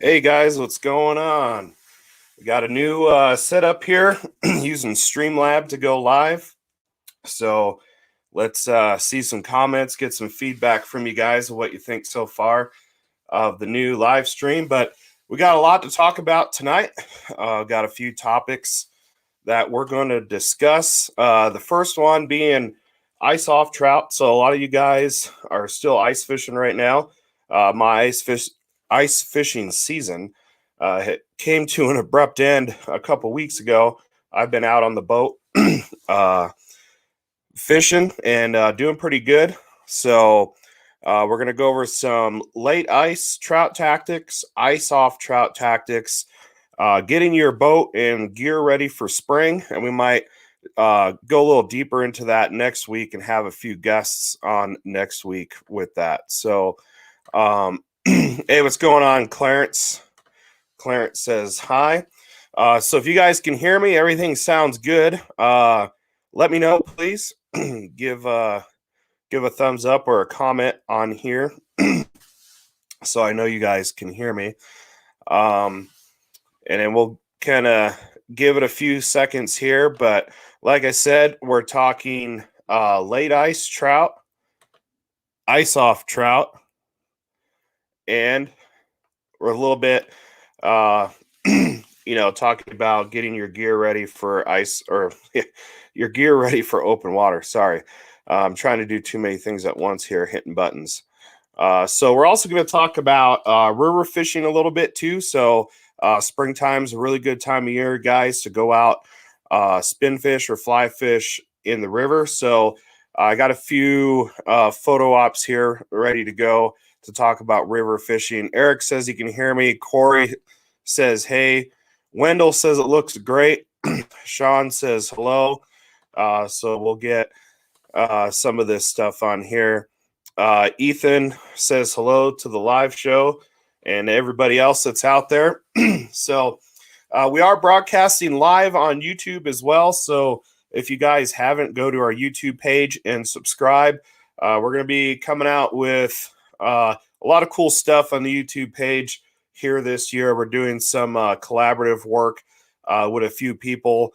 Hey guys, what's going on? We got a new setup here using Streamlab to go live. So let's see some comments, get some feedback from you guys of what you think so far of the new live stream. But we got a lot to talk about tonight. Got a few topics that we're going to discuss. The first one being ice off trout. So a lot of you guys are still ice fishing right now. My ice fishing season came to an abrupt end a couple weeks ago. I've been out on the boat fishing and doing pretty good. So we're going to go over some late ice trout tactics, ice off trout tactics, getting your boat and gear ready for spring. And we might go a little deeper into that next week and have a few guests on next week with that. So, hey, what's going on, Clarence? Clarence says hi. So if you guys can hear me, everything sounds good. Let me know, please. Give a thumbs up or a comment on here so I know you guys can hear me. And then we'll kind of give it a few seconds here. But like I said, we're talking late ice trout, ice off trout, and we're a little bit, talking about getting your gear ready for ice or your gear ready for open water. Sorry. I'm trying to do too many things at once here, hitting buttons. So we're also going to talk about river fishing a little bit too. So springtime's a really good time of year, guys, to go out, spin fish or fly fish in the river. So I got a few photo ops here ready to go to talk about river fishing. Eric says he can hear me. Corey says, hey. Wendell says it looks great. Sean says hello. So we'll get some of this stuff on here. Ethan says hello to the live show and everybody else that's out there. So we are broadcasting live on YouTube as well. So if you guys haven't, go to our YouTube page and subscribe. We're going to be coming out with a lot of cool stuff on the YouTube page here this year. We're doing some collaborative work with a few people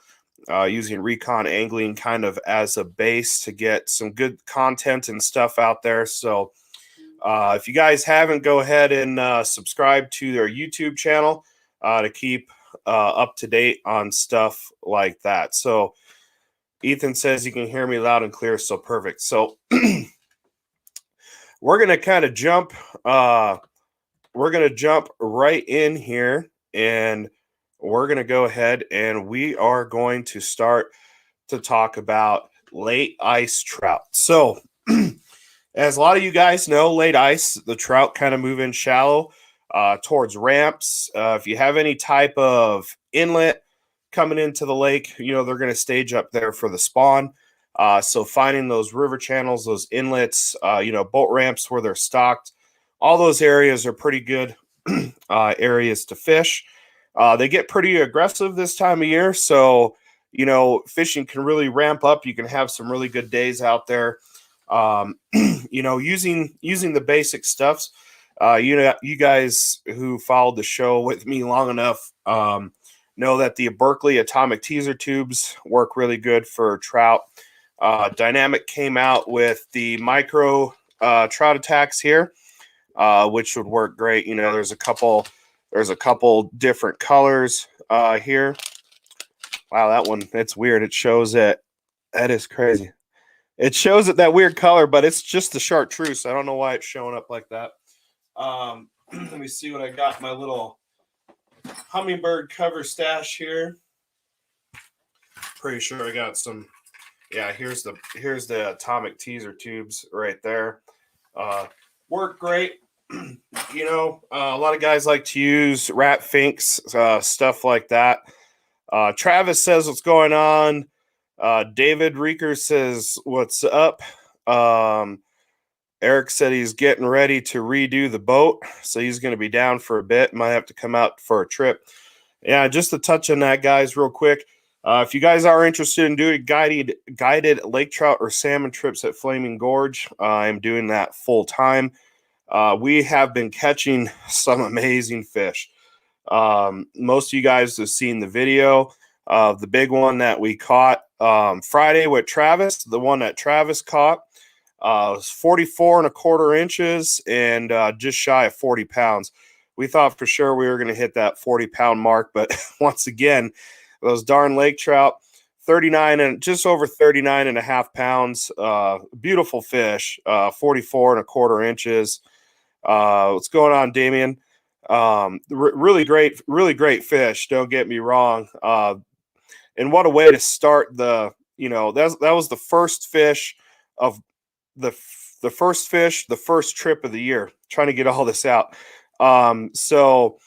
using Recon angling kind of as a base to get some good content and stuff out there. So if you guys haven't, go ahead and subscribe to their YouTube channel to keep up to date on stuff like that. So Ethan says you can hear me loud and clear. So perfect. So we're going to kind of jump right in here, and we're going to go ahead and we are going to start to talk about late ice trout. So as a lot of you guys know, late ice, the trout kind of move in shallow towards ramps. If you have any type of inlet coming into the lake, they're going to stage up there for the spawn. So finding those river channels, those inlets, boat ramps where they're stocked, all those areas are pretty good areas to fish. They get pretty aggressive this time of year. So, fishing can really ramp up. You can have some really good days out there. Using the basic stuffs. You guys who followed the show with me long enough know that the Berkeley atomic teaser tubes work really good for trout. Dynamic came out with the micro trout attacks here, which would work great. There's a couple different colors here. Wow, that one, it's weird. It shows it. That is crazy. It shows it that weird color, but it's just the chartreuse. I don't know why it's showing up like that. Let me see what I got. My little hummingbird cover stash here. Pretty sure I got some. Yeah, here's the atomic teaser tubes right there. Work great. A lot of guys like to use rat finks, stuff like that. Travis says what's going on. David Reeker says what's up. Eric said he's getting ready to redo the boat, so he's going to be down for a bit. Might have to come out for a trip. Yeah, just to touch on that, guys, real quick. If you guys are interested in doing guided lake trout or salmon trips at Flaming Gorge, I'm doing that full time. We have been catching some amazing fish. Most of you guys have seen the video of the big one that we caught Friday with Travis. The one that Travis caught was 44.25 inches and just shy of 40 pounds. We thought for sure we were going to hit that 40-pound mark, but once again, those darn lake trout, 39 and just over 39 and a half pounds. Beautiful fish, 44.25 inches. What's going on, Damien? Really great fish. Don't get me wrong. And what a way to start the, that was the first fish of the first trip of the year, trying to get all this out. It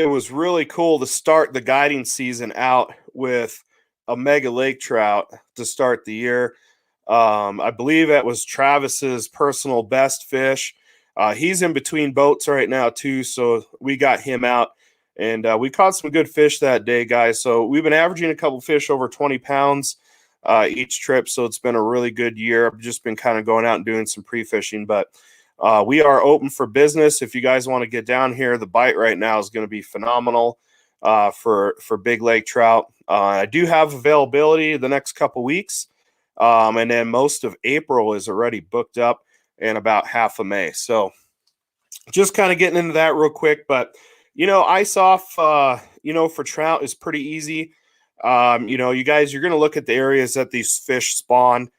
was really cool to start the guiding season out with a mega lake trout to start the year. I believe it was Travis's personal best fish. He's in between boats right now too, so we got him out, and we caught some good fish that day, guys. So we've been averaging a couple fish over 20 pounds each trip, so it's been a really good year. I've just been kind of going out and doing some pre-fishing, but we are open for business. If you guys want to get down here, the bite right now is going to be phenomenal for big lake trout. I do have availability the next couple weeks, and then most of April is already booked up, and about half of May. So just kind of getting into that real quick. But, ice off, for trout is pretty easy. You guys, you're going to look at the areas that these fish spawn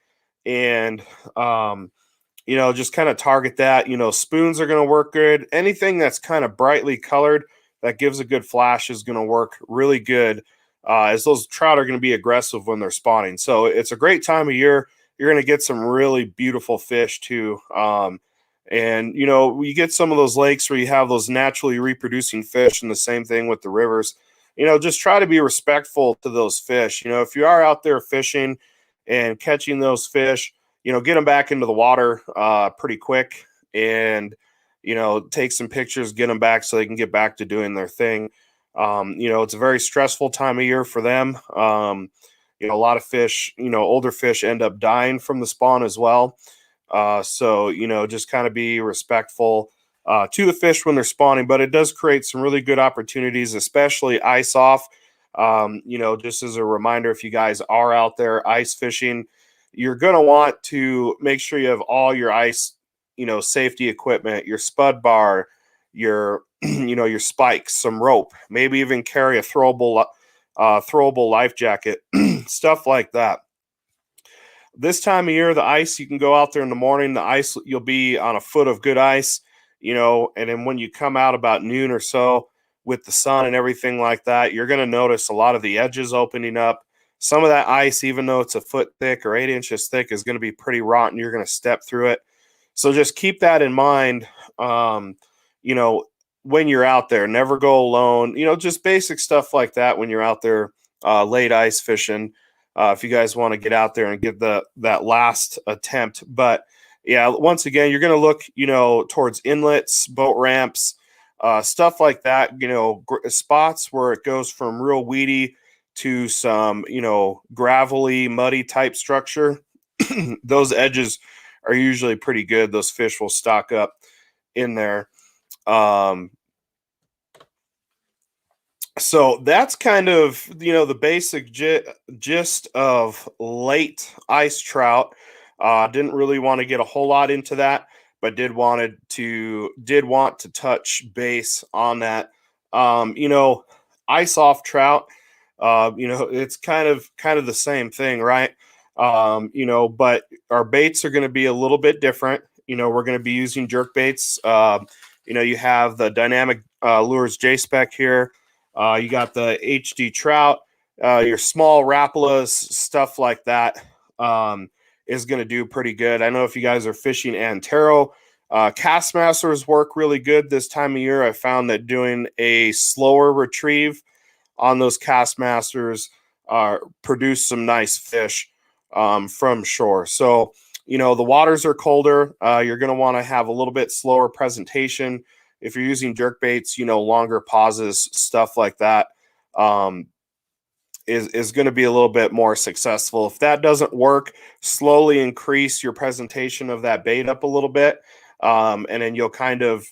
and, just kind of target that. Spoons are going to work good. Anything that's kind of brightly colored that gives a good flash is going to work really good, as those trout are going to be aggressive when they're spawning. So it's a great time of year. You're going to get some really beautiful fish too. And, you get some of those lakes where you have those naturally reproducing fish, and the same thing with the rivers. Just try to be respectful to those fish. If you are out there fishing and catching those fish, get them back into the water pretty quick, and, take some pictures, get them back so they can get back to doing their thing. It's a very stressful time of year for them. A lot of fish, older fish end up dying from the spawn as well. Just kind of be respectful to the fish when they're spawning, but it does create some really good opportunities, especially ice off. Just as a reminder, if you guys are out there ice fishing, you're going to want to make sure you have all your ice, safety equipment, your spud bar, your, your spikes, some rope, maybe even carry a throwable life jacket, stuff like that. This time of year, the ice, you can go out there in the morning, the ice, you'll be on a foot of good ice, and then when you come out about noon or so with the sun and everything like that, you're going to notice a lot of the edges opening up. Some of that ice, even though it's a foot thick or 8 inches thick, is going to be pretty rotten. You're going to step through it. So just keep that in mind, when you're out there. Never go alone. Just basic stuff like that when you're out there late ice fishing. If you guys want to get out there and get that last attempt. But yeah, once again, you're going to look, towards inlets, boat ramps, stuff like that, spots where it goes from real weedy to some, gravelly, muddy type structure. Those edges are usually pretty good. Those fish will stock up in there. So that's kind of, the basic gist of late ice trout. Didn't really want to get a whole lot into that, but did want to touch base on that. Ice off trout, it's kind of the same thing, right? But our baits are going to be a little bit different. We're going to be using jerk baits. You have the Dynamic Lures J-Spec here. You got the HD Trout, your small Rapalas, stuff like that is going to do pretty good. I know if you guys are fishing Antero, Castmasters work really good this time of year. I found that doing a slower retrieve on those Castmasters produce some nice fish from shore. So, the waters are colder. You're going to want to have a little bit slower presentation. If you're using jerk baits, longer pauses, stuff like that is going to be a little bit more successful. If that doesn't work, slowly increase your presentation of that bait up a little bit. And then you'll kind of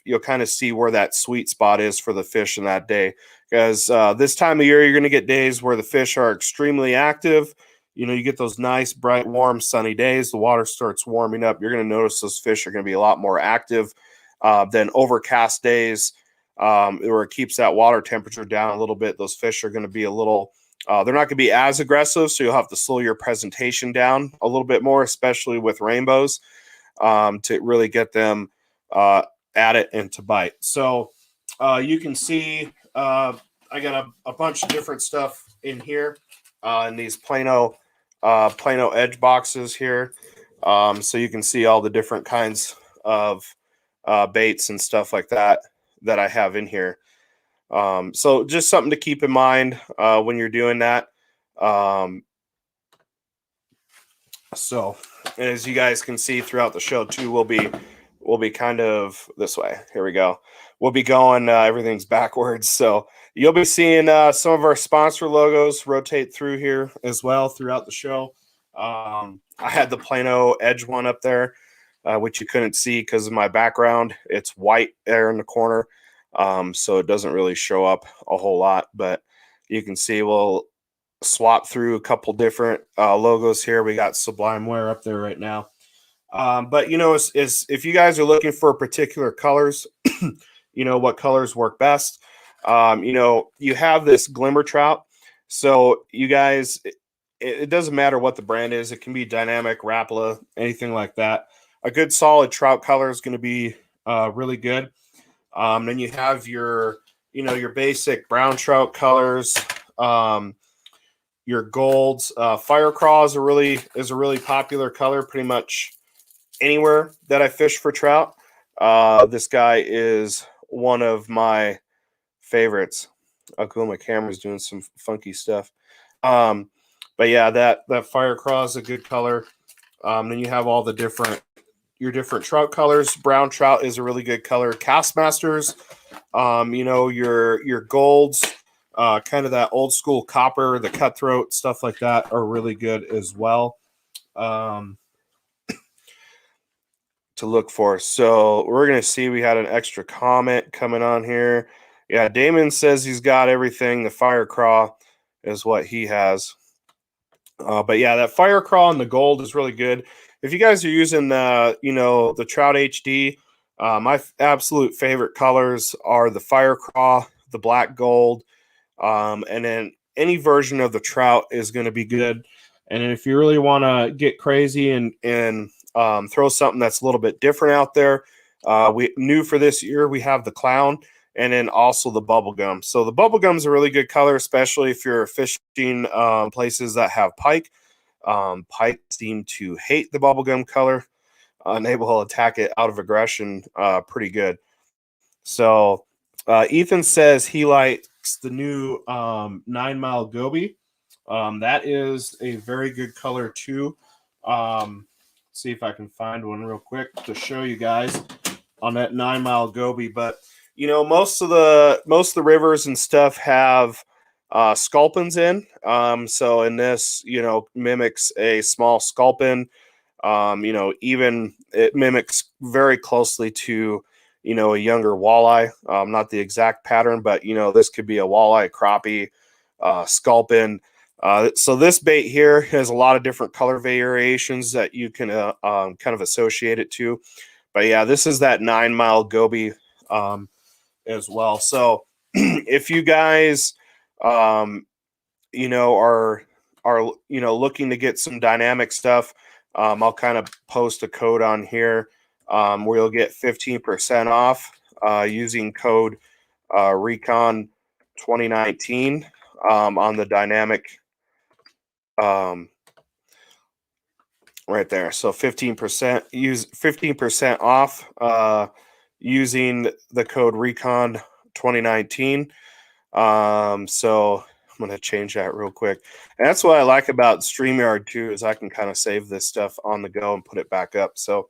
see where that sweet spot is for the fish in that day. Because this time of year, you're going to get days where the fish are extremely active. You get those nice, bright, warm, sunny days. The water starts warming up. You're going to notice those fish are going to be a lot more active than overcast days, where it keeps that water temperature down a little bit. Those fish are going to be a little, they're not going to be as aggressive, so you'll have to slow your presentation down a little bit more, especially with rainbows, to really get them at it and to bite. So you can see I got a bunch of different stuff in here in these Plano edge boxes here. So you can see all the different kinds of baits and stuff like that I have in here. So just something to keep in mind when you're doing that. So as you guys can see throughout the show too, we'll be kind of this way. Here we go. We'll be going, everything's backwards. So you'll be seeing some of our sponsor logos rotate through here as well throughout the show. I had the Plano Edge one up there, which you couldn't see because of my background. It's white there in the corner. So it doesn't really show up a whole lot, but you can see we'll swap through a couple different logos here. We got Sublime Wear up there right now. But if you guys are looking for particular colors, what colors work best. You have this Glimmer Trout. So you guys, it doesn't matter what the brand is. It can be Dynamic, Rapala, anything like that. A good solid trout color is going to be really good. Then you have your basic brown trout colors, your golds. Fire Craw is a really popular color pretty much anywhere that I fish for trout. This guy is one of my favorites. Oh, cool. My camera's doing some funky stuff. But yeah, that Fire Craw is a good color. Then you have all your different trout colors. Brown trout is a really good color. Castmasters, your golds, kind of that old school copper, the cutthroat, stuff like that are really good as well. To look for. So we're going to see we had an extra comment coming on here. Yeah, Damon says he's got everything. The Fire Craw is what he has. But yeah, that Fire Craw and the gold is really good. If you guys are using the Trout HD, my absolute favorite colors are the Fire Craw, the black gold, and then any version of the Trout is going to be good. And if you really want to get crazy and throw something that's a little bit different out there, we new for this year, we have the Clown and then also the Bubblegum. So the Bubblegum is a really good color, especially if you're fishing places that have pike. Pike seem to hate the Bubblegum color, and they will attack it out of aggression pretty good. So Ethan says he likes the new 9 Mile Goby. That is a very good color too. See if I can find one real quick to show you guys on that 9 Mile Goby. But most of the rivers and stuff have sculpins in. So in this, mimics a small sculpin. Even it mimics very closely to a younger walleye. Not the exact pattern, but this could be a walleye, crappie, sculpin. So this bait here has a lot of different color variations that you can kind of associate it to. But yeah, this is that 9 Mile Goby as well. So if you guys, are looking to get some dynamic stuff, I'll kind of post a code on here where you'll get 15% off using code Recon 2019 on the dynamic. Right there. So 15% off using the code Recon 2019. So I'm going to change that real quick. And that's what I like about StreamYard too, is I can kind of save this stuff on the go and put it back up. So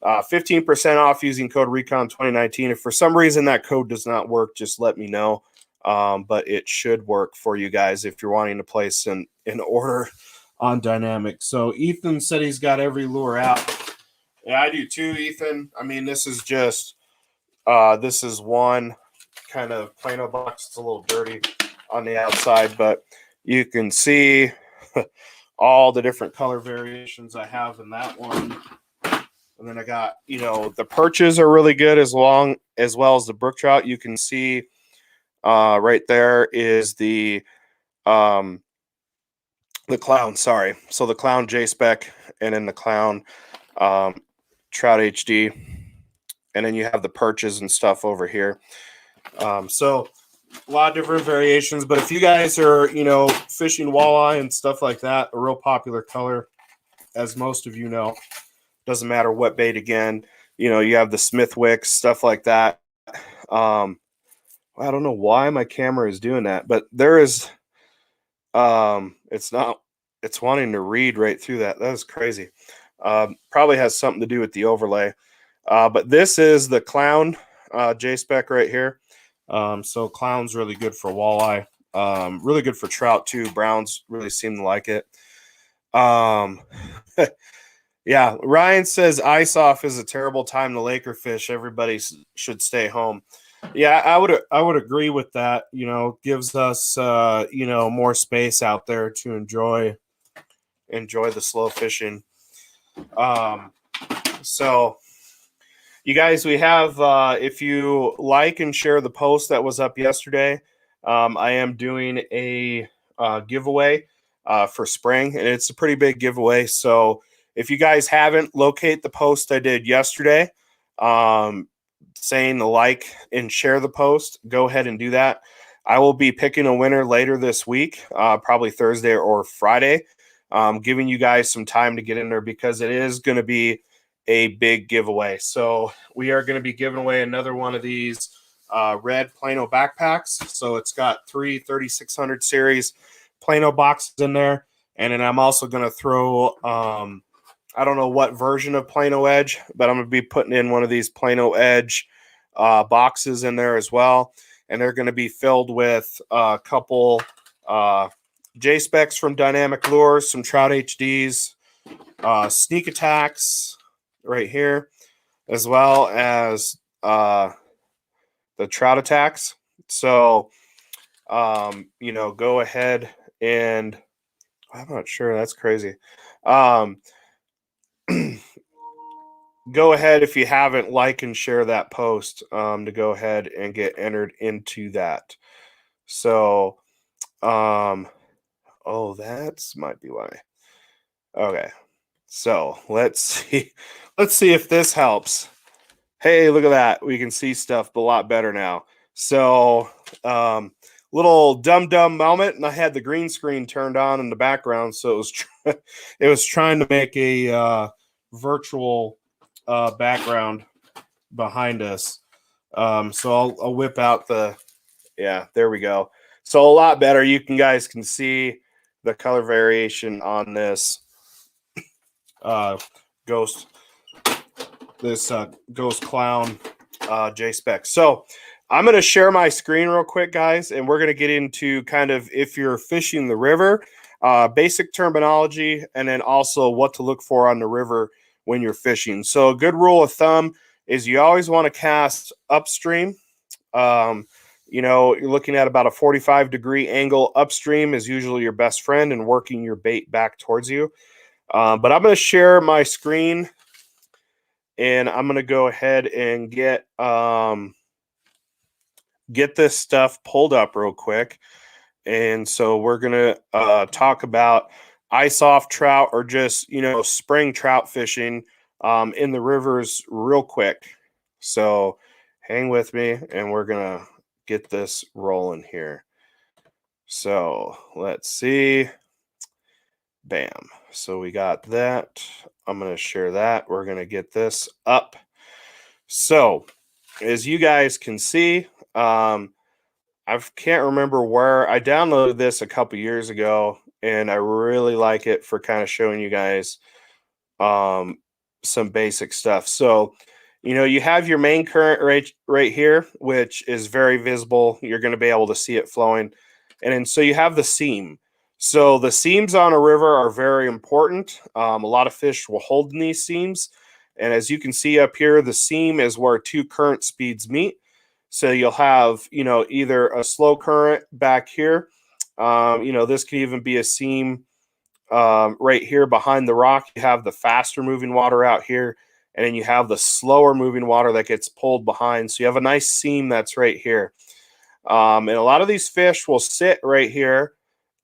15% off using code Recon 2019. If for some reason that code does not work, just let me know. But it should work for you guys if you're wanting to place an order on dynamic. So Ethan said he's got every lure out, Yeah, I do too, Ethan. I mean, this is just this is one kind of Plano box. It's a little dirty on the outside, but you can see all the different color variations I have in that one. And then I got, the perches are really good as well as the brook trout. You can see right there is the clown, sorry. So the clown J-Spec and then the clown Trout HD. And then you have the perches and stuff over here. So a lot of different variations. But if you guys are, fishing walleye and stuff like that, a real popular color, as most of you know, doesn't matter what bait again. You have the Smithwick, stuff like that. I don't know why my camera is doing that, but there is it's wanting to read right through that. That is crazy. Probably has something to do with the overlay. But this is the clown J-Spec right here. So clown's really good for walleye. Really good for trout too. Browns really seem to like it. Yeah, Ryan says ice off is a terrible time to Laker fish. Everybody should stay home. Yeah, I would agree with that. Gives us more space out there to enjoy the slow fishing. So you guys, we have if you like and share the post that was up yesterday, I am doing a giveaway for spring, and it's a pretty big giveaway. So if you guys haven't, locate the post I did yesterday, saying the like and share the post. Go ahead and do that. I will be picking a winner later this week, probably Thursday or Friday, giving you guys some time to get in there because it is going to be a big giveaway. So we are going to be giving away another one of these red Plano backpacks. So it's got 3600 series Plano boxes in there. And then I'm also going to throw, I don't know what version of Plano Edge, but I'm going to be putting in one of these Plano Edge boxes in there as well. And they're going to be filled with a couple J-Specs from Dynamic Lures, some Trout HDs, Sneak Attacks right here, as well as the Trout Attacks. So, go ahead and I'm not sure. That's crazy. Go ahead if you haven't, like and share that post to go ahead and get entered into that. So, that's might be why. Okay, so let's see if this helps. Hey, look at that. We can see stuff a lot better now. So, little dumb moment, and I had the green screen turned on in the background, so it was trying to make a virtual background behind us. So I'll whip out there we go. So a lot better. You guys can see the color variation on this ghost clown J-Spec. So I'm going to share my screen real quick, guys, and we're going to get into kind of if you're fishing the river, basic terminology, and then also what to look for on the river when you're fishing. So a good rule of thumb is you always want to cast upstream. You're looking at about a 45-degree angle upstream is usually your best friend and working your bait back towards you. But I'm going to share my screen, and I'm going to go ahead and get this stuff pulled up real quick. And so we're going to talk about ice off trout or just, spring trout fishing in the rivers real quick. So hang with me and we're going to get this rolling here. So let's see. Bam. So we got that. I'm going to share that. We're going to get this up. So as you guys can see, I can't remember where I downloaded this a couple years ago, and I really like it for kind of showing you guys some basic stuff. So, you have your main current right here, which is very visible. You're going to be able to see it flowing. And then so you have the seam. So the seams on a river are very important. A lot of fish will hold in these seams. And as you can see up here, the seam is where two current speeds meet. So you'll have, either a slow current back here. This could even be a seam right here behind the rock. You have the faster moving water out here, and then you have the slower moving water that gets pulled behind. So you have a nice seam that's right here. And a lot of these fish will sit right here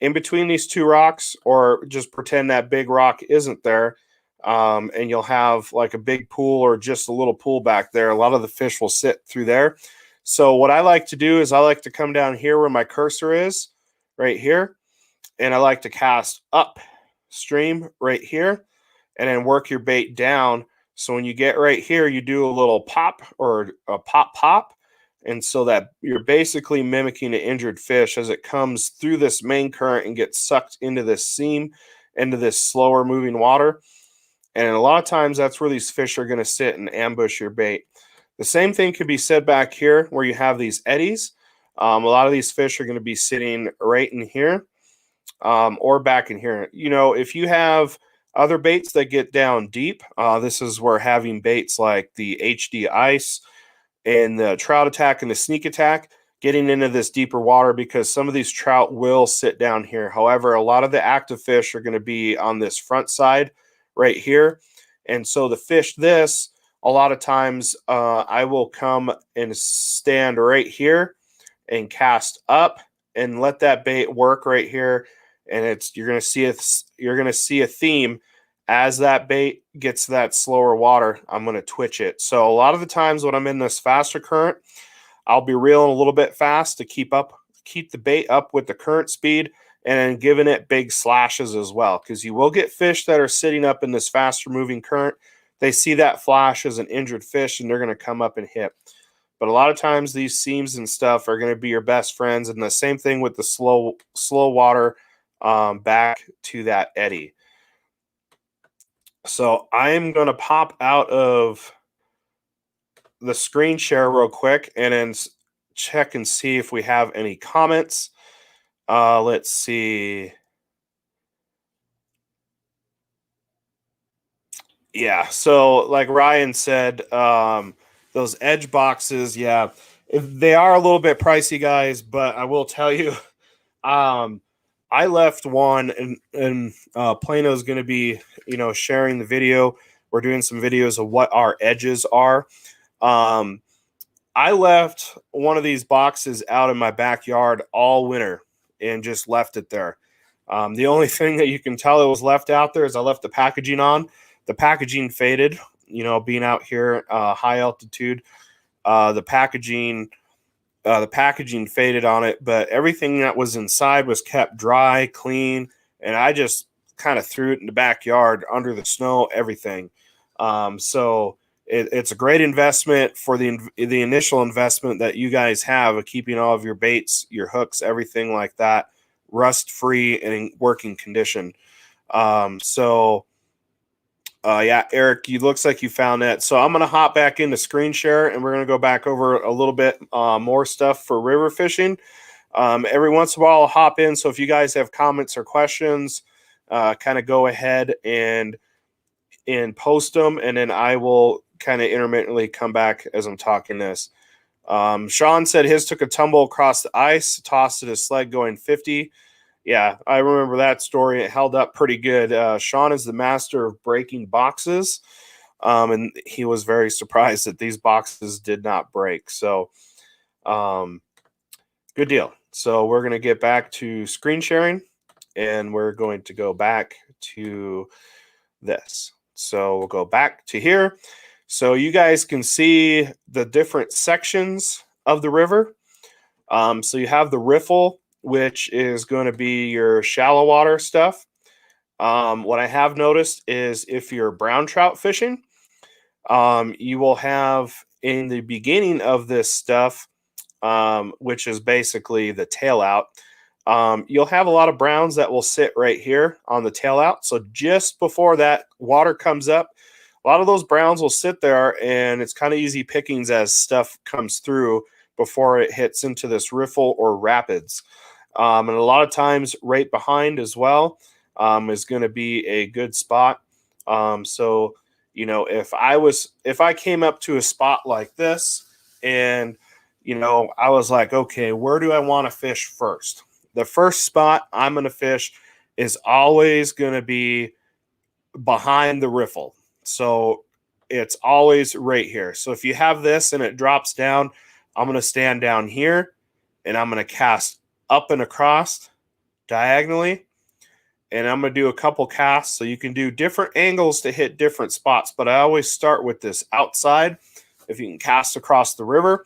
in between these two rocks, or just pretend that big rock isn't there. And you'll have like a big pool or just a little pool back there. A lot of the fish will sit through there. So what I like to do is I like to come down here where my cursor is, right here, and I like to cast upstream right here, and then work your bait down. So when you get right here, you do a little pop or a pop, and so that you're basically mimicking an injured fish as it comes through this main current and gets sucked into this seam, into this slower moving water. And a lot of times that's where these fish are going to sit and ambush your bait. The same thing could be said back here where you have these eddies. A lot of these fish are going to be sitting right in here, or back in here. If you have other baits that get down deep, this is where having baits like the HD Ice and the Trout Attack and the Sneak Attack, getting into this deeper water, because some of these trout will sit down here. However, a lot of the active fish are going to be on this front side right here. And so the fish a lot of times I will come and stand right here and cast up and let that bait work right here. And you're going to see a theme. As that bait gets to that slower water, I'm going to twitch it. So a lot of the times when I'm in this faster current, I'll be reeling a little bit fast to keep the bait up with the current speed, and then giving it big slashes as well, because you will get fish that are sitting up in this faster moving current. They see that flash as an injured fish, and they're going to come up and hit. But a lot of times these seams and stuff are going to be your best friends, and the same thing with the slow water back to that eddy. So I'm going to pop out of the screen share real quick and then check and see if we have any comments. Let's see. Yeah, so like Ryan said, those edge boxes, they are a little bit pricey, guys, but I will tell you, I left one, and Plano's going to be, sharing the video. We're doing some videos of what our edges are. I left one of these boxes out in my backyard all winter and just left it there. The only thing that you can tell it was left out there is I left the packaging on. The packaging faded, being out here high altitude. The packaging faded on it, but everything that was inside was kept dry, clean, and I just kind of threw it in the backyard under the snow, everything. So it's a great investment for the initial investment that you guys have of keeping all of your baits, your hooks, everything like that, rust-free and in working condition. Eric, you looks like you found that. So I'm going to hop back into screen share, and we're going to go back over a little bit more stuff for river fishing. Every once in a while I'll hop in. So if you guys have comments or questions, kind of go ahead and post them, and then I will kind of intermittently come back as I'm talking this. Sean said his took a tumble across the ice, tossed at his sled going 50. Yeah, I remember that story. It held up pretty good. Sean is the master of breaking boxes, and he was very surprised that these boxes did not break. So, good deal. So we're going to get back to screen sharing, and we're going to go back to this. So we'll go back to here. So you guys can see the different sections of the river. So you have the riffle, which is going to be your shallow water stuff. What I have noticed is if you're brown trout fishing, you will have in the beginning of this stuff, which is basically the tail out, you'll have a lot of browns that will sit right here on the tail out. So just before that water comes up, a lot of those browns will sit there, and it's kind of easy pickings as stuff comes through before it hits into this riffle or rapids. And a lot of times right behind as well is going to be a good spot. So if I came up to a spot like this and, I was like, okay, where do I want to fish first? The first spot I'm going to fish is always going to be behind the riffle. So it's always right here. So if you have this and it drops down, I'm going to stand down here and I'm going to cast up and across diagonally. And I'm going to do a couple casts. So you can do different angles to hit different spots. But I always start with this outside. If you can cast across the river,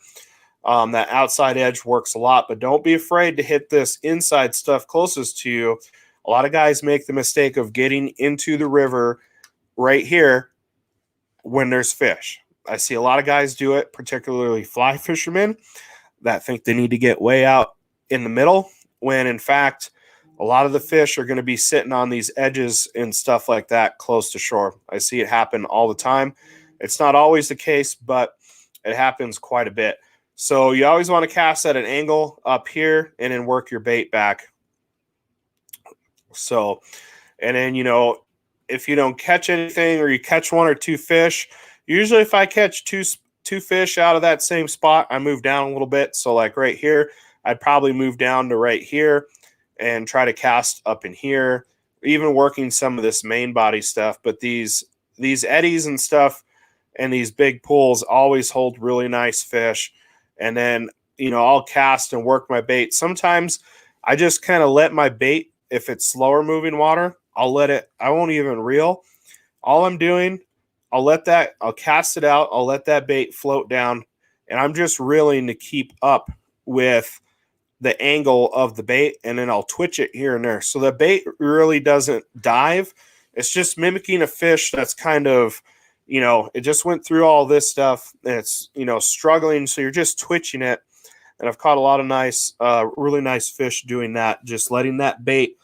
that outside edge works a lot. But don't be afraid to hit this inside stuff closest to you. A lot of guys make the mistake of getting into the river right here when there's fish. I see a lot of guys do it, particularly fly fishermen, that think they need to get way out in the middle, when in fact, a lot of the fish are going to be sitting on these edges and stuff like that close to shore. I see it happen all the time. It's not always the case, but it happens quite a bit. So you always want to cast at an angle up here and then work your bait back. So, and then, if you don't catch anything or you catch one or two fish, usually if I catch two fish out of that same spot, I move down a little bit. So like right here, I'd probably move down to right here and try to cast up in here, even working some of this main body stuff. But these eddies and stuff and these big pools always hold really nice fish. And then, I'll cast and work my bait. Sometimes I just kind of let my bait, if it's slower moving water, I won't even reel. All I'm doing, I'll cast it out. I'll let that bait float down. And I'm just reeling to keep up with the angle of the bait. And then I'll twitch it here and there. So the bait really doesn't dive. It's just mimicking a fish that's kind of, it just went through all this stuff and it's, struggling. So you're just twitching it. And I've caught a lot of really nice fish doing that. Just letting that bait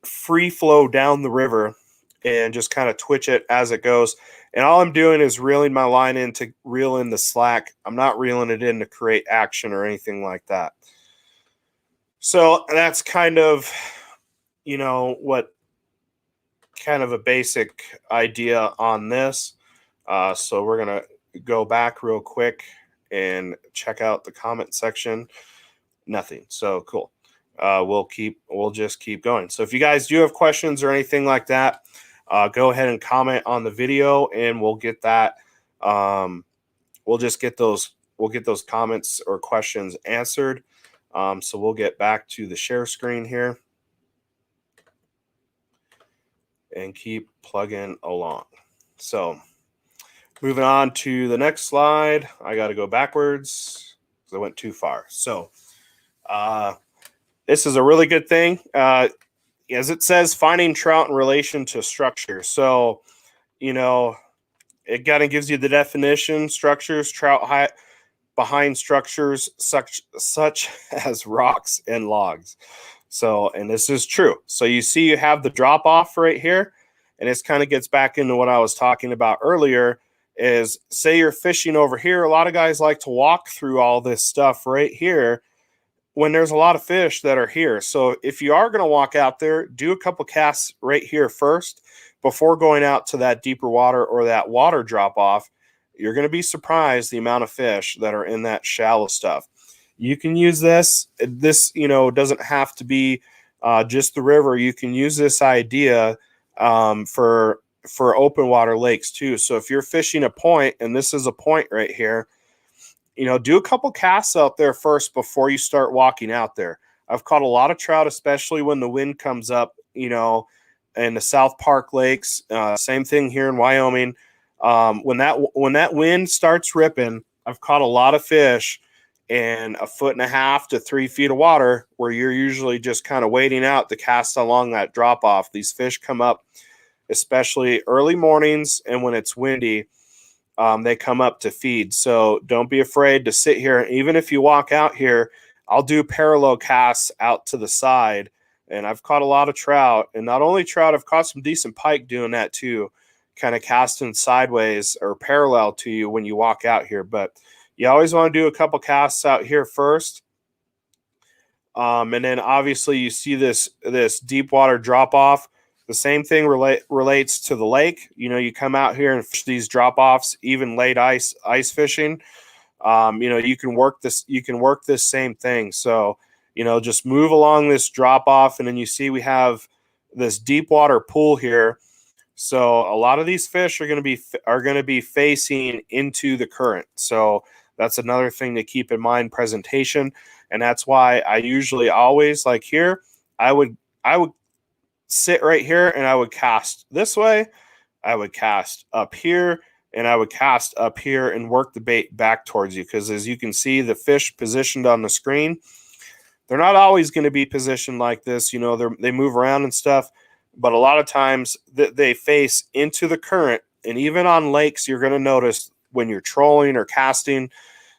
free flow down the river and just kind of twitch it as it goes. And all I'm doing is reeling my line in to reel in the slack. I'm not reeling it in to create action or anything like that. So that's kind of, what kind of a basic idea on this. So we're going to go back real quick and check out the comment section. Nothing. So cool. We'll just keep going. So if you guys do have questions or anything like that, go ahead and comment on the video and we'll get that. We'll get those comments or questions answered. So we'll get back to the share screen here and keep plugging along. So moving on to the next slide, I got to go backwards because I went too far. So, this is a really good thing. As it says, finding trout in relation to structure. So, it kind of gives you the definition: structures, trout behind structures such as rocks and logs. So, and this is true. So you see you have the drop off right here, and this kind of gets back into what I was talking about earlier, is say you're fishing over here. A lot of guys like to walk through all this stuff right here when there's a lot of fish that are here. So if you are going to walk out there, do a couple casts right here first before going out to that deeper water or that water drop off. You're going to be surprised the amount of fish that are in that shallow stuff. You can use this. This, doesn't have to be just the river. You can use this idea for open water lakes too. So if you're fishing a point, and this is a point right here, do a couple casts out there first before you start walking out there. I've caught a lot of trout, especially when the wind comes up, in the South Park lakes. Same thing here in Wyoming. When that wind starts ripping, I've caught a lot of fish in 1.5 to 3 feet of water where you're usually just kind of waiting out to cast along that drop off. These fish come up, especially early mornings and when it's windy. They come up to feed. So don't be afraid to sit here. Even if you walk out here, I'll do parallel casts out to the side. And I've caught a lot of trout. And not only trout, I've caught some decent pike doing that too, kind of casting sideways or parallel to you when you walk out here. But you always want to do a couple casts out here first. And then obviously you see this deep water drop off. The same thing relates to the lake. You know, you come out here and fish these drop offs, even late ice fishing. You know, you can work this same thing. So, you know, just move along this drop off, and then you see we have this deep water pool here. So a lot of these fish are going to be facing into the current. So that's another thing to keep in mind, presentation. And that's why I usually always, like here, I would sit right here and I would cast this way. I would cast up here, and I would cast up here and work the bait back towards you. Because as you can see, the fish positioned on the screen, they're not always going to be positioned like this. You know, they move around and stuff, but a lot of times they face into the current. And even on lakes, you're going to notice when you're trolling or casting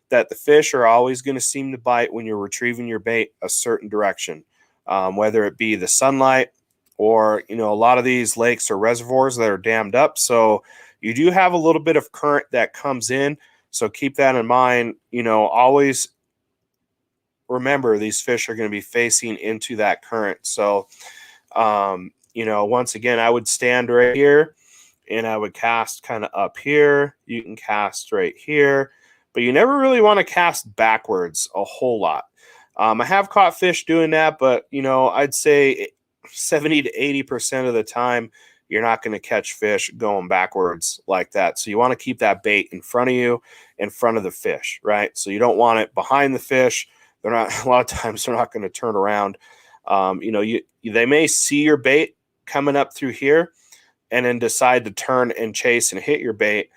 that the fish are always going to seem to bite when you're retrieving your bait a certain direction, whether it be the sunlight or, you know, a lot of these lakes or reservoirs that are dammed up. So you do have a little bit of current that comes in. So keep that in mind. You know, always remember these fish are going to be facing into that current. So, you know, once again, I would stand right here and I would cast kind of up here. You can cast right here, but you never really want to cast backwards a whole lot. I have caught fish doing that, but, you know, I'd say 70 to 80% of the time, you're not going to catch fish going backwards like that. So you want to keep that bait in front of you, in front of the fish, right? So you don't want it behind the fish. They're not, a lot of times they're not going to turn around. You know, they may see your bait coming up through here and then decide to turn and chase and hit your bait.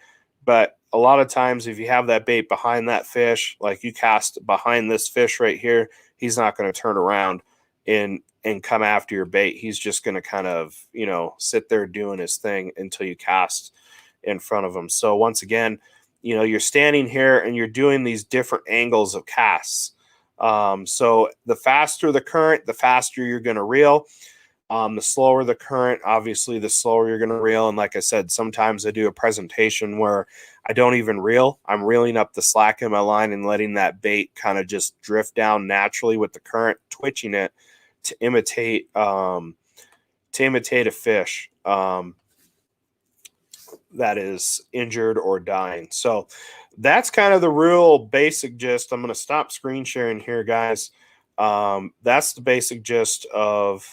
But a lot of times, if you have that bait behind that fish, like you cast behind this fish right here, he's not going to turn around and come after your bait. He's just going to kind of, you know, sit there doing his thing until you cast in front of him. So once again, you know, you're standing here and you're doing these different angles of casts. So the faster the current, the faster you're going to reel. The slower the current, obviously, the slower you're going to reel. And like I said, sometimes I do a presentation where I don't even reel. I'm reeling up the slack in my line and letting that bait kind of just drift down naturally with the current, twitching it to imitate a fish that is injured or dying. So that's kind of the real basic gist. I'm going to stop screen sharing here, guys. That's the basic gist of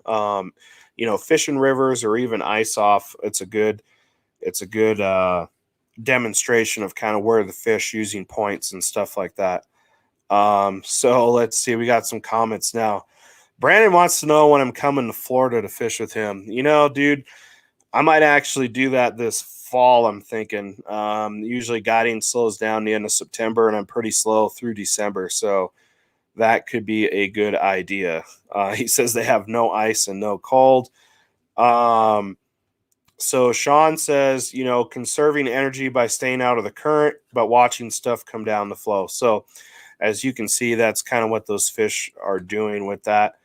you know, fishing rivers or even ice off. It's a good demonstration of kind of where the fish using points and stuff like that. So let's see, we got some comments now. Brandon wants to know when I'm coming to Florida to fish with him. You know, dude, I might actually do that this fall, I'm thinking. Usually guiding slows down the end of September, and I'm pretty slow through December. So that could be a good idea. He says they have no ice and no cold. So Sean says, you know, conserving energy by staying out of the current, but watching stuff come down the flow. So as you can see, that's kind of what those fish are doing with that.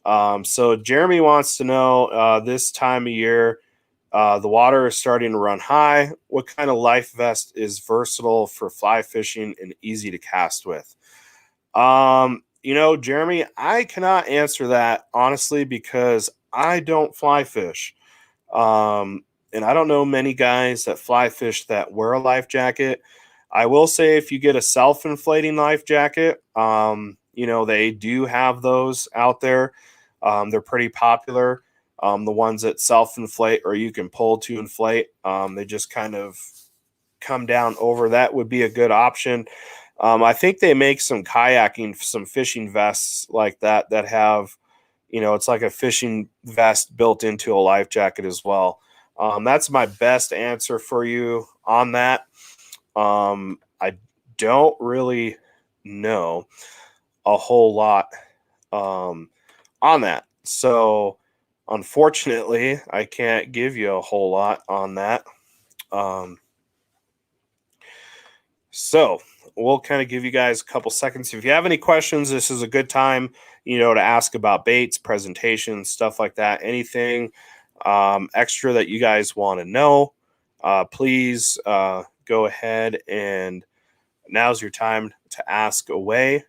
So Jeremy wants to know this time of year, the water is starting to run high. What kind of life vest is versatile for fly fishing and easy to cast with? You know, Jeremy, I cannot answer that honestly because I don't fly fish. And I don't know many guys that fly fish that wear a life jacket. I will say if you get a self-inflating life jacket, you know, they do have those out there. They're pretty popular. The ones that self-inflate or you can pull to inflate, they just kind of come down over. That would be a good option. I think they make some kayaking, some fishing vests like that have, you know, it's like a fishing vest built into a life jacket as well. That's my best answer for you on that. I don't really know a whole lot on that. So unfortunately, I can't give you a whole lot on that. So we'll kind of give you guys a couple seconds. If you have any questions, this is a good time, you know, to ask about baits, presentations, stuff like that. Anything extra that you guys want to know, please go ahead, and now's your time to ask away.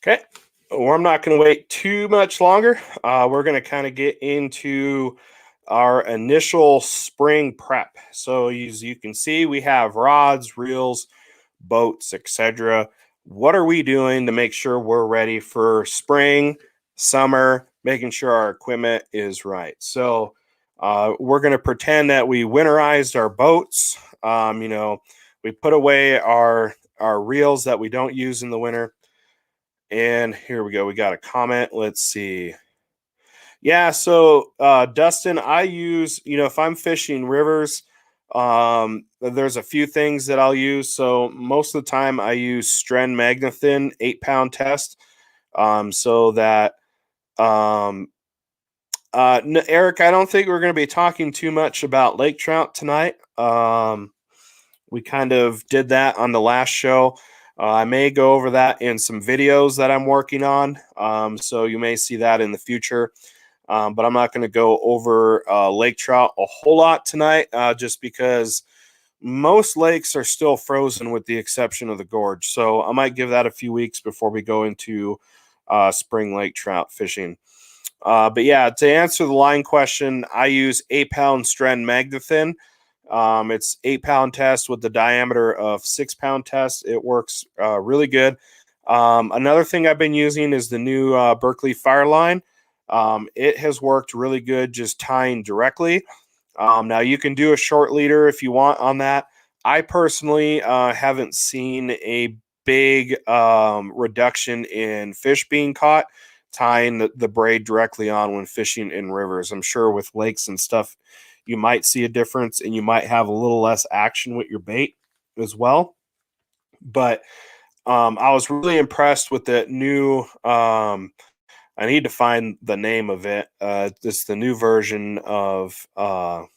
Okay. Well, I'm not going to wait too much longer. We're going to kind of get into our initial spring prep. So as you can see, we have rods, reels, boats, etc. What are we doing to make sure we're ready for spring, summer, making sure our equipment is right? So we're going to pretend that we winterized our boats. We put away our reels that we don't use in the winter. And here we go. We got a comment. Let's see. Yeah, so Dustin, I use, if I'm fishing rivers, there's a few things that I'll use. So most of the time I use Stren Magnathin 8-pound test. So that Eric, I don't think we're going to be talking too much about lake trout tonight. We kind of did that on the last show. I may go over that in some videos that I'm working on. So you may see that in the future. But I'm not going to go over lake trout a whole lot tonight, just because most lakes are still frozen with the exception of the gorge. So I might give that a few weeks before we go into spring lake trout fishing. But yeah, to answer the line question, I use 8-pound Stren Magnathin. It's 8-pound test with the diameter of 6-pound test. It works really good. Another thing I've been using is the new Berkeley Fire Line. It has worked really good just tying directly. Now you can do a short leader if you want on that. I personally haven't seen a big reduction in fish being caught tying the braid directly on when fishing in rivers. I'm sure with lakes and stuff, you might see a difference and you might have a little less action with your bait as well. But I was really impressed with the new. I need to find the name of it. It's the new version of Fireline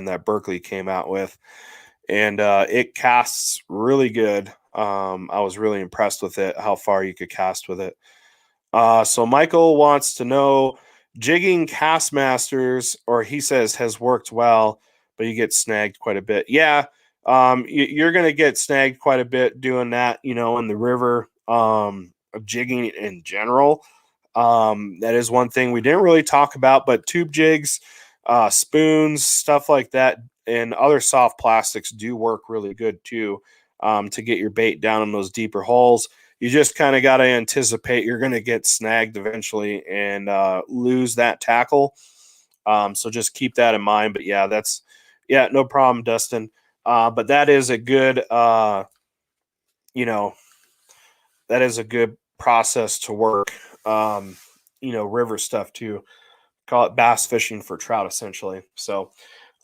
that Berkeley came out with, and it casts really good. I was really impressed with it, how far you could cast with it. So Michael wants to know jigging Castmasters, or he says has worked well, but you get snagged quite a bit. Yeah, you're going to get snagged quite a bit doing that, in the river, jigging in general. That is one thing we didn't really talk about, but tube jigs, spoons, stuff like that, and other soft plastics do work really good too, to get your bait down in those deeper holes. You just kind of got to anticipate you're going to get snagged eventually and lose that tackle. So just keep that in mind. But yeah, no problem, Dustin. But that is a good, that is a good process to work. River stuff too. Call it bass fishing for trout, essentially. So,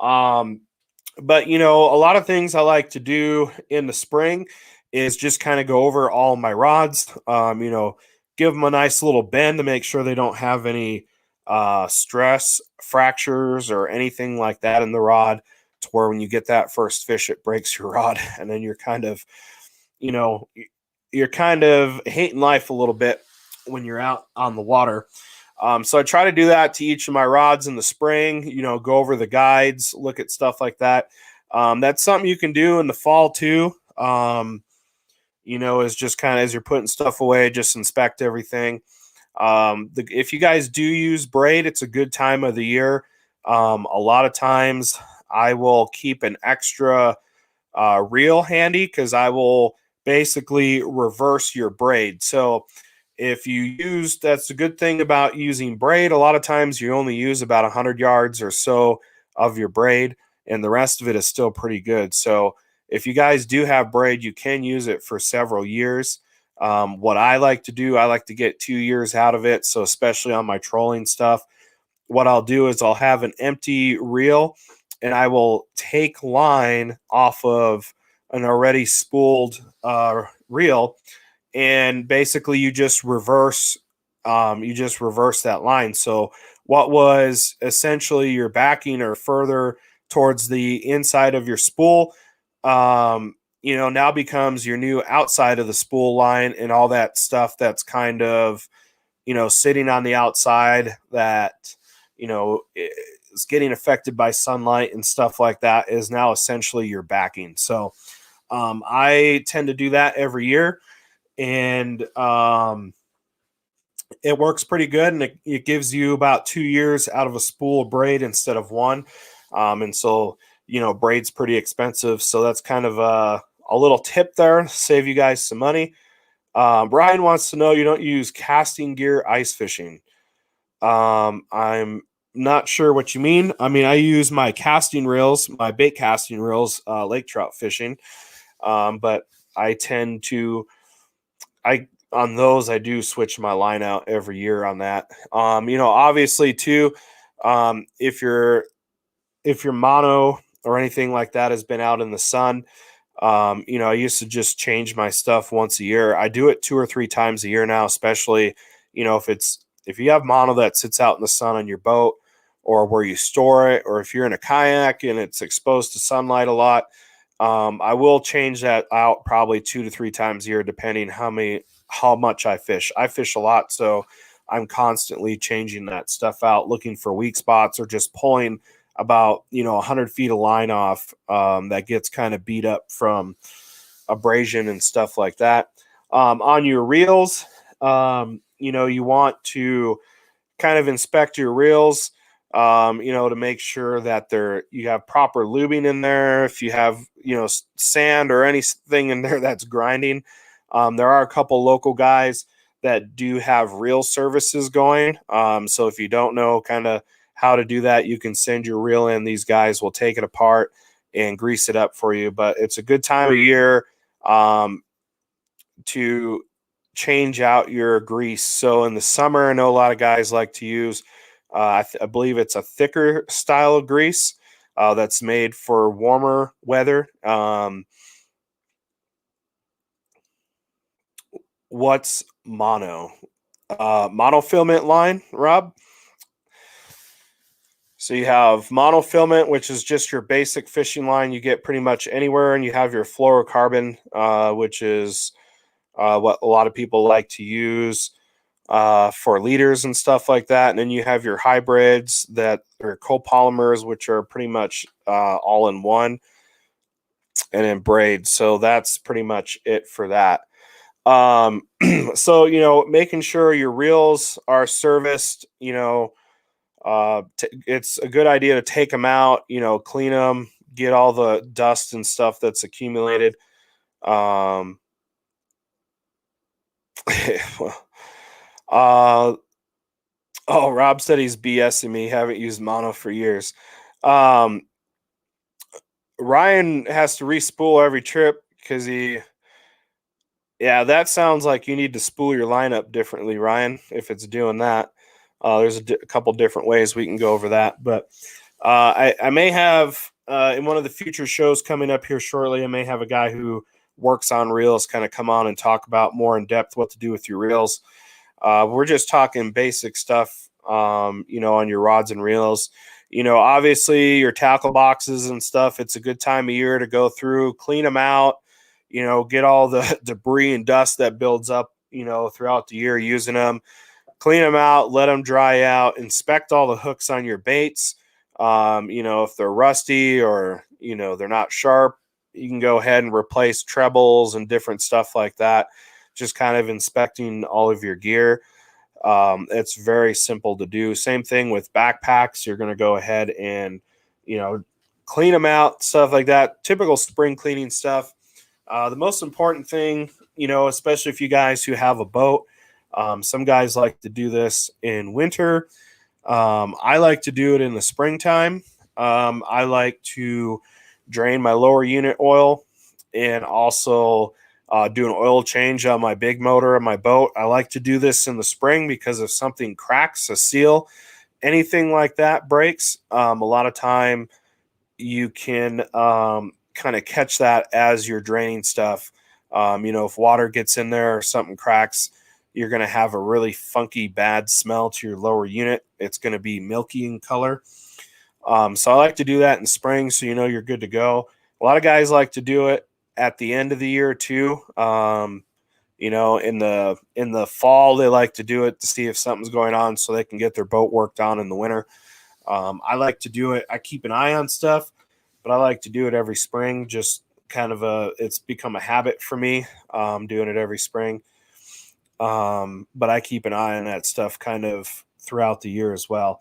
but a lot of things I like to do in the spring is just kind of go over all my rods. Give them a nice little bend to make sure they don't have any stress, fractures, or anything like that in the rod. To where when you get that first fish, it breaks your rod, and then you're kind of, you're kind of hating life a little bit when you're out on the water. So I try to do that to each of my rods in the spring, go over the guides, look at stuff like that. That's something you can do in the fall too. Is just kind of as you're putting stuff away, just inspect everything. If you guys do use braid, it's a good time of the year. A lot of times I will keep an extra reel handy because I will basically reverse your braid. So if you use, that's a good thing about using braid. A lot of times you only use about 100 yards or so of your braid, and the rest of it is still pretty good. So if you guys do have braid, you can use it for several years. What I like to do, I like to get 2 years out of it. So especially on my trolling stuff, what I'll do is I'll have an empty reel and I will take line off of an already spooled reel, and basically you just reverse that line. So what was essentially your backing or further towards the inside of your spool, now becomes your new outside of the spool line, and all that stuff that's kind of, sitting on the outside that, is getting affected by sunlight and stuff like that is now essentially your backing. So I tend to do that every year. and it works pretty good, and it gives you about 2 years out of a spool of braid instead of one. And so, braid's pretty expensive. So that's kind of a little tip there, save you guys some money. Brian wants to know, you don't use casting gear ice fishing. I'm not sure what you mean. I mean, I use my casting reels, my bait casting reels, lake trout fishing. But I tend to, on those, I do switch my line out every year on that. Obviously too, if your mono or anything like that has been out in the sun, I used to just change my stuff once a year. I do it 2 or 3 times a year now, especially, if you have mono that sits out in the sun on your boat or where you store it, or if you're in a kayak and it's exposed to sunlight a lot, I will change that out probably 2 to 3 times a year, depending how much I fish. I fish a lot, so I'm constantly changing that stuff out, looking for weak spots, or just pulling about 100 feet of line off that gets kind of beat up from abrasion and stuff like that. On your reels, you want to kind of inspect your reels, to make sure that you have proper lubing in there. If you have sand or anything in there that's grinding, there are a couple local guys that do have reel services going. So if you don't know kind of how to do that, you can send your reel in. These guys will take it apart and grease it up for you. But it's a good time of year to change out your grease. So in the summer, I know a lot of guys like to use, I believe it's a thicker style of grease that's made for warmer weather. What's mono? Monofilament line, Rob? So you have monofilament, which is just your basic fishing line you get pretty much anywhere, and you have your fluorocarbon, which is what a lot of people like to use for leaders and stuff like that. And then you have your hybrids that are copolymers, which are pretty much all in one, and then braid. So that's pretty much it for that. So making sure your reels are serviced, it's a good idea to take them out, clean them, get all the dust and stuff that's accumulated. uh, Rob said he's BSing me. Haven't used mono for years. Ryan has to re-spool every trip because that sounds like you need to spool your lineup differently, Ryan, if it's doing that. There's a couple different ways we can go over that, but I may have in one of the future shows coming up here shortly, I may have a guy who works on reels kind of come on and talk about more in depth what to do with your reels. We're just talking basic stuff, on your rods and reels. Obviously your tackle boxes and stuff, it's a good time of year to go through, clean them out, get all the debris and dust that builds up, throughout the year using them. Clean them out, let them dry out, inspect all the hooks on your baits. If they're rusty or, they're not sharp, you can go ahead and replace trebles and different stuff like that. Just kind of inspecting all of your gear. It's very simple to do. Same thing with backpacks. You're going to go ahead and, clean them out, stuff like that. Typical spring cleaning stuff. The most important thing, especially if you guys who have a boat, some guys like to do this in winter. I like to do it in the springtime. I like to drain my lower unit oil and also do an oil change on my big motor on my boat. I like to do this in the spring because if something cracks, a seal, anything like that breaks, a lot of time you can kind of catch that as you're draining stuff. If water gets in there or something cracks, you're going to have a really funky, bad smell to your lower unit. It's going to be milky in color. So I like to do that in spring so you're good to go. A lot of guys like to do it at the end of the year too. In the fall, they like to do it to see if something's going on so they can get their boat worked on in the winter. I like to do it. I keep an eye on stuff, but I like to do it every spring, just it's become a habit for me, doing it every spring. But I keep an eye on that stuff kind of throughout the year as well.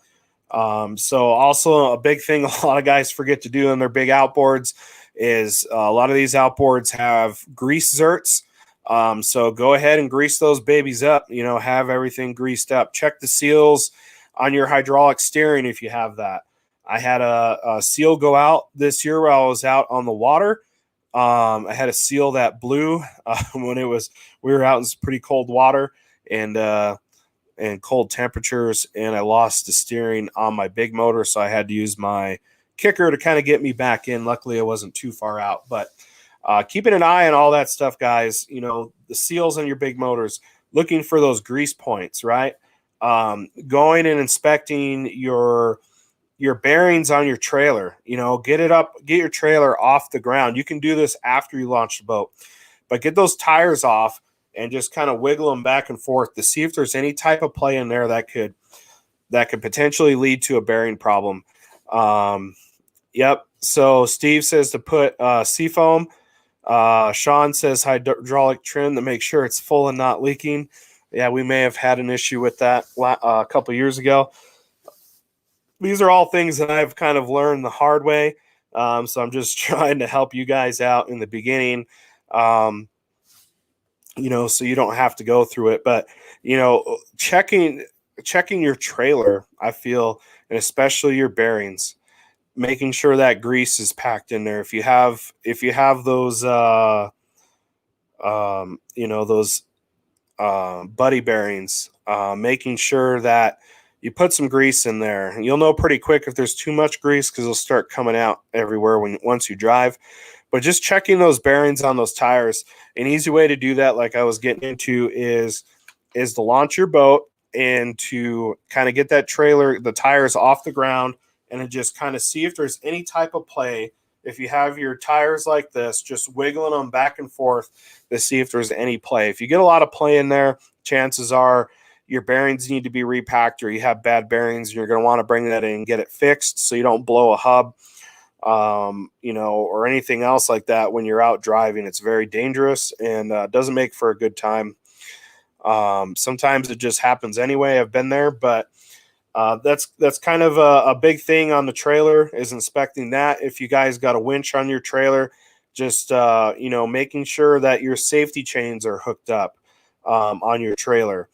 So also a big thing a lot of guys forget to do on their big outboards is a lot of these outboards have grease zerts. So go ahead and grease those babies up, have everything greased up. Check the seals on your hydraulic steering if you have that. I had a seal go out this year while I was out on the water. I had a seal that blew when we were out in some pretty cold water and cold temperatures, and I lost the steering on my big motor, so I had to use my kicker to kind of get me back in. Luckily, I wasn't too far out, but keeping an eye on all that stuff, guys. The seals on your big motors, looking for those grease points, right? Going and inspecting your bearings on your trailer. Get your trailer off the ground. You can do this after you launch the boat, but get those tires off and just kind of wiggle them back and forth to see if there's any type of play in there that could potentially lead to a bearing problem. Yep. So Steve says to put seafoam. Sean says hydraulic trim to make sure it's full and not leaking. Yeah, we may have had an issue with that a couple years ago. These are all things that I've kind of learned the hard way. So I'm just trying to help you guys out in the beginning. So you don't have to go through it, but checking your trailer, I feel, and especially your bearings, making sure that grease is packed in there. If you have those those buddy bearings, making sure that you put some grease in there. You'll know pretty quick if there's too much grease because it'll start coming out everywhere once you drive. But just checking those bearings on those tires, an easy way to do that, like I was getting into, is to launch your boat and to kind of get that trailer, the tires off the ground, and then just kind of see if there's any type of play. If you have your tires like this, just wiggling them back and forth to see if there's any play. If you get a lot of play in there, chances are your bearings need to be repacked, or you have bad bearings, and you're going to want to bring that in and get it fixed so you don't blow a hub. Or anything else like that when you're out driving. It's very dangerous and doesn't make for a good time. Sometimes it just happens anyway. I've been there, but that's kind of a big thing on the trailer is inspecting that. If you guys got a winch on your trailer, just making sure that your safety chains are hooked up on your trailer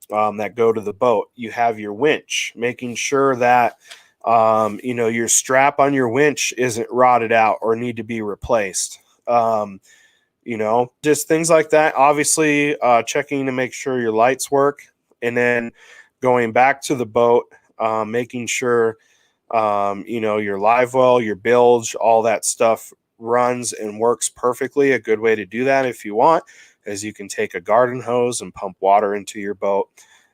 that go to the boat. You have your winch, making sure that your strap on your winch isn't rotted out or need to be replaced. Just things like that. Obviously, checking to make sure your lights work, and then going back to the boat, making sure, your live well, your bilge, all that stuff runs and works perfectly. A good way to do that, if you want, is you can take a garden hose and pump water into your boat.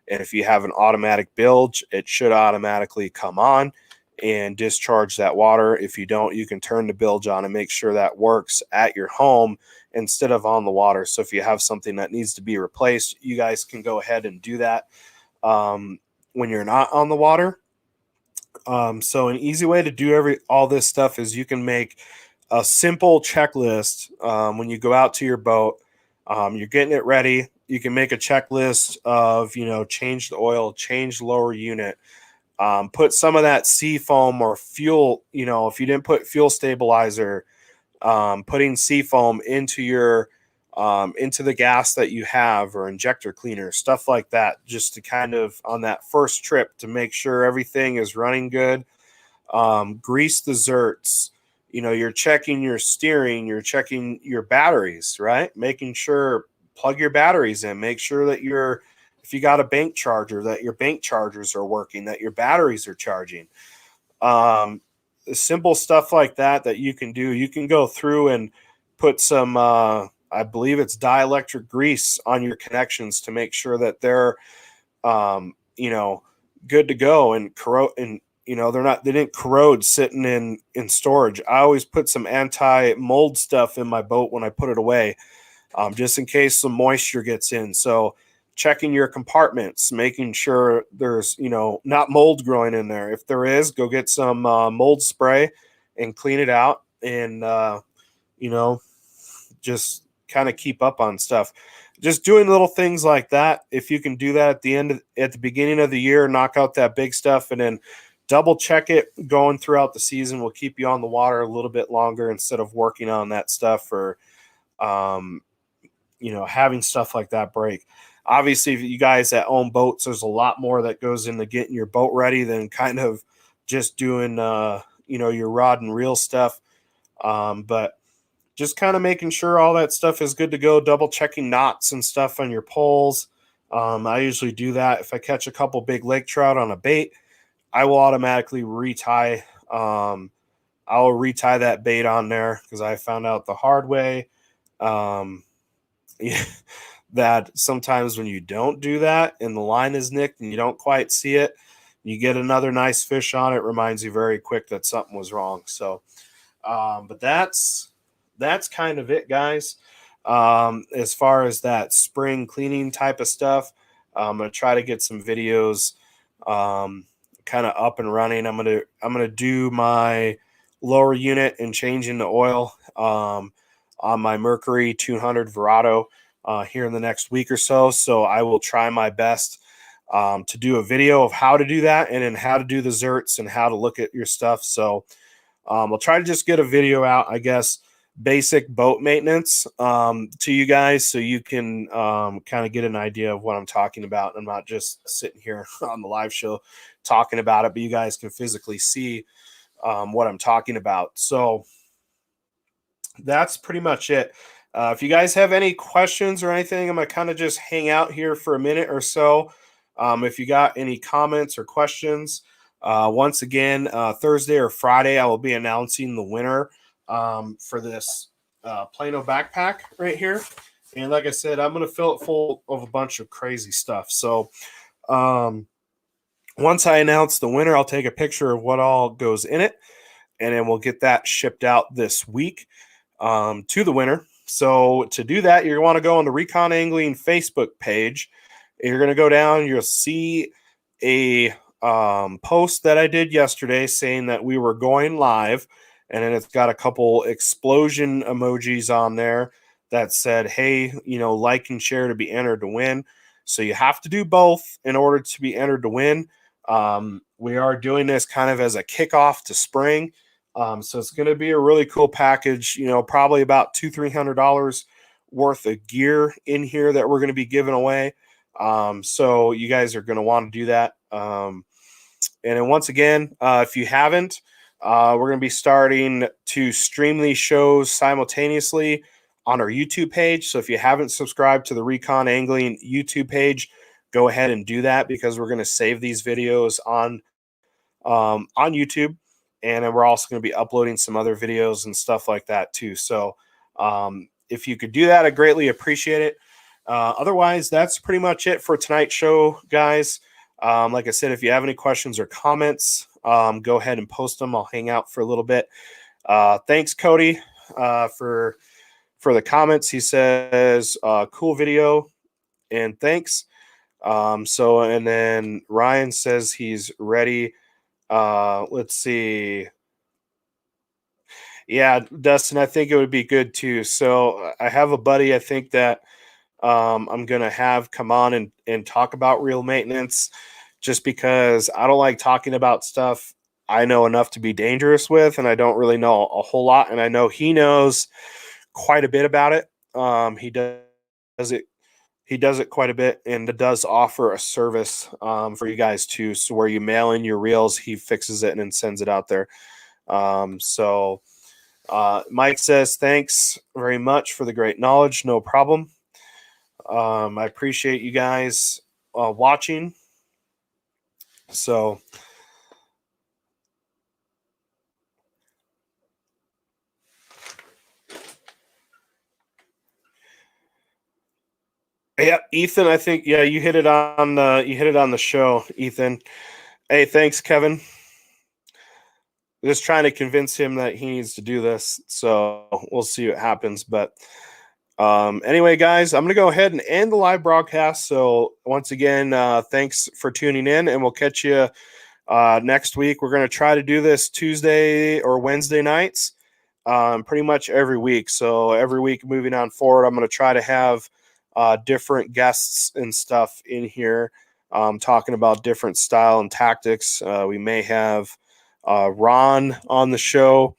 And if you have an automatic bilge, it should automatically come on and discharge that water. If you don't, you can turn the bilge on and make sure that works at your home instead of on the water. So if you have something that needs to be replaced, you guys can go ahead and do that when you're not on the water. So an easy way to do all this stuff is you can make a simple checklist when you go out to your boat. You're getting it ready. You can make a checklist of, change the oil, change lower unit, put some of that seafoam or fuel, if you didn't put fuel stabilizer, putting seafoam into your into the gas that you have, or injector cleaner, stuff like that, just to kind of on that first trip to make sure everything is running good. Grease the zerts. You're checking your steering, you're checking your batteries, right? Making sure, plug your batteries in, make sure that if you got a bank charger, that your bank chargers are working, that your batteries are charging. Simple stuff like that you can do. You can go through and put some, I believe it's dielectric grease on your connections to make sure that they're, good to go and corrode, and they didn't corrode sitting in storage. I always put some anti-mold stuff in my boat when I put it away, just in case some moisture gets in. So checking your compartments, making sure there's, not mold growing in there. If there is, go get some mold spray and clean it out. And, just kind of keep up on stuff. Just doing little things like that. If you can do that at the beginning of the year, knock out that big stuff, and then double check it going throughout the season will keep you on the water a little bit longer instead of working on that stuff or having stuff like that break. Obviously, if you guys that own boats, there's a lot more that goes into getting your boat ready than kind of just doing your rod and reel stuff. But just kind of making sure all that stuff is good to go, double checking knots and stuff on your poles. I usually do that. If I catch a couple big lake trout on a bait, I will automatically retie. I'll retie that bait on there because I found out the hard way that sometimes when you don't do that and the line is nicked and you don't quite see it, you get another nice fish on it, reminds you very quick that something was wrong. So, but that's kind of it, guys. As far as that spring cleaning type of stuff, I'm gonna try to get some videos kind of up and running. I'm gonna do my lower unit and changing the oil on my Mercury 200 Verado here in the next week or so. So I will try my best to do a video of how to do that and then how to do the zerts and how to look at your stuff. So I'll try to just get a video out, I guess, basic boat maintenance to you guys so you can kind of get an idea of what I'm talking about. I'm not just sitting here on the live show talking about it, but you guys can physically see what I'm talking about. So that's pretty much it. If you guys have any questions or anything, I'm going to kind of just hang out here for a minute or so. If you got any comments or questions, once again, Thursday or Friday, I will be announcing the winner for this Plano backpack right here. And like I said, I'm going to fill it full of a bunch of crazy stuff. So once I announce the winner, I'll take a picture of what all goes in it, and then we'll get that shipped out this week to the winner. So to do that, you're going to want to go on the Recon Angling Facebook page. You're going to go down. You'll see a post that I did yesterday saying that we were going live, and then it's got a couple explosion emojis on there that said, hey, like and share to be entered to win. So you have to do both in order to be entered to win. We are doing this kind of as a kickoff to spring. So it's going to be a really cool package, probably about $200-300 worth of gear in here that we're going to be giving away. So you guys are going to want to do that. And then once again, if you haven't, we're going to be starting to stream these shows simultaneously on our YouTube page. So if you haven't subscribed to the Recon Angling YouTube page, go ahead and do that because we're going to save these videos on YouTube. And then we're also going to be uploading some other videos and stuff like that too. So if you could do that, I greatly appreciate it. Otherwise, that's pretty much it for tonight's show, guys. Like I said, if you have any questions or comments, go ahead and post them. I'll hang out for a little bit. Thanks, Cody, for the comments. He says, cool video, and thanks. And then Ryan says he's ready. Let's see. Yeah, Dustin, I think it would be good too. So I have a buddy, I think that I'm going to have come on and talk about reel maintenance just because I don't like talking about stuff I know enough to be dangerous with, and I don't really know a whole lot. And I know he knows quite a bit about it. He does it quite a bit, and it does offer a service for you guys too. So where you mail in your reels, he fixes it and then sends it out there. Mike says, thanks very much for the great knowledge. No problem. I appreciate you guys watching. So yeah, Ethan, I think you hit it on the show, Ethan. Hey, thanks, Kevin. Just trying to convince him that he needs to do this. So we'll see what happens. But anyway, guys, I'm going to go ahead and end the live broadcast. So once again, thanks for tuning in, and we'll catch you next week. We're going to try to do this Tuesday or Wednesday nights. pretty much every week. So every week moving on forward, I'm going to try to have different guests and stuff in here talking about different style and tactics. We may have Ron on the show.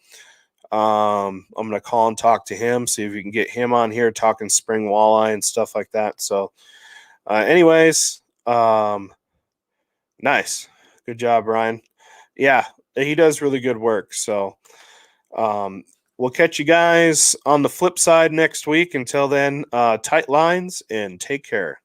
I'm going to call and talk to him, see if we can get him on here talking spring walleye and stuff like that. So anyways, nice. Good job, Ryan. Yeah, he does really good work. So we'll catch you guys on the flip side next week. Until then, tight lines and take care.